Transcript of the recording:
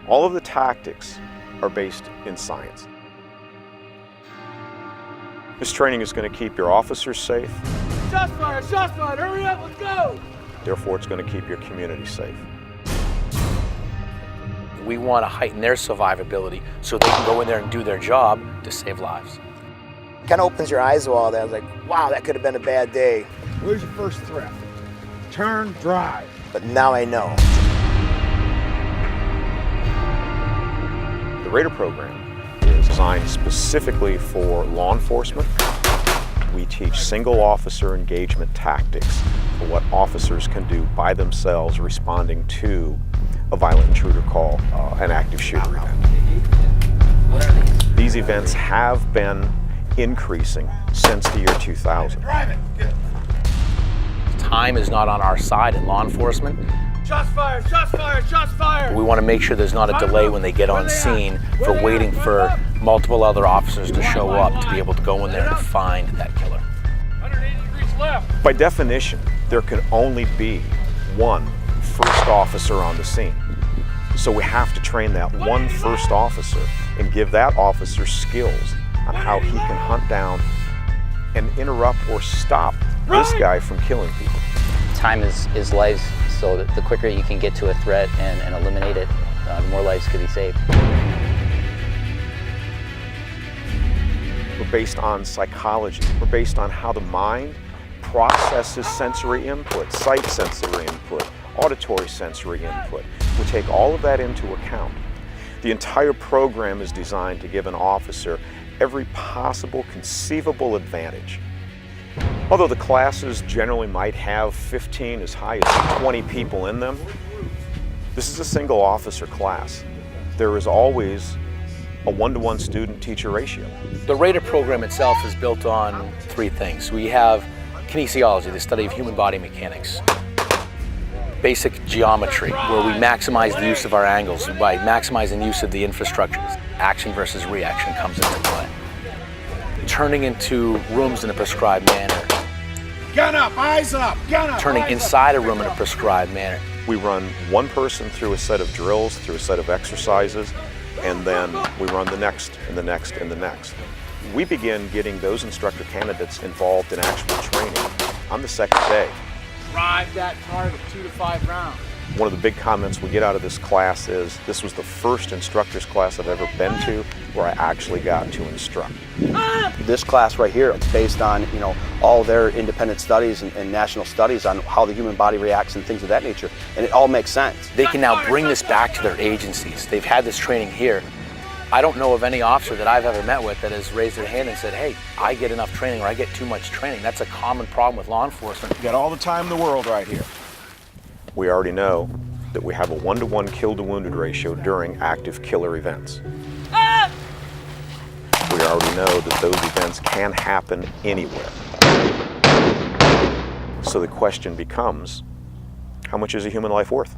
All of the tactics are based in science. This training is going to keep your officers safe. Shots fired, hurry up, let's go! Therefore, it's going to keep your community safe. We want to heighten their survivability so they can go in there and do their job to save lives. Kind of opens your eyes to all that. I was like, wow, that could have been a bad day. Where's your first threat? Turn, drive. But now I know. The RAIDER program is designed specifically for law enforcement. We teach single officer engagement tactics for what officers can do by themselves responding to a violent intruder call, an active shooter event. These events have been increasing since the year 2000. Time is not on our side in law enforcement. Shots fired, shots fired, shots fired! We want to make sure there's not a delay when they get on scene for waiting for multiple other officers to show up to be able to go in there and find that killer. 180 degrees left. By definition, there can only be one first officer on the scene. So we have to train that one first officer and give that officer skills on how he can hunt down and interrupt or stop this guy from killing people. Time is lives, so that the quicker you can get to a threat and eliminate it, the more lives could be saved. We're based on psychology. We're based on how the mind processes sensory input, sight sensory input, auditory sensory input. We take all of that into account. The entire program is designed to give an officer every possible conceivable advantage. Although the classes generally might have 15 as high as 20 people in them, this is a single officer class. There is always a 1-to-1 student-teacher ratio. The RAIDER program itself is built on 3 things. We have kinesiology, the study of human body mechanics. Basic geometry, where we maximize the use of our angles by maximizing use of the infrastructures. Action versus reaction comes into play. Turning into rooms in a prescribed manner. Gun up, eyes up, gun up! Turning inside a room in a prescribed manner. We run one person through a set of drills, through a set of exercises, and then we run the next and the next and the next. We begin getting those instructor candidates involved in actual training on the second day. Drive that target 2 to 5 rounds. One of the big comments we get out of this class is, this was the first instructor's class I've ever been to where I actually got to instruct. This class right here, it's based on, all their independent studies and national studies on how the human body reacts and things of that nature, and it all makes sense. They can now bring this back to their agencies. They've had this training here. I don't know of any officer that I've ever met with that has raised their hand and said, hey, I get enough training or I get too much training. That's a common problem with law enforcement. You got all the time in the world right here. We already know that we have a 1-to-1 kill-to-wounded ratio during active killer events. We already know that those events can happen anywhere. So the question becomes, how much is a human life worth?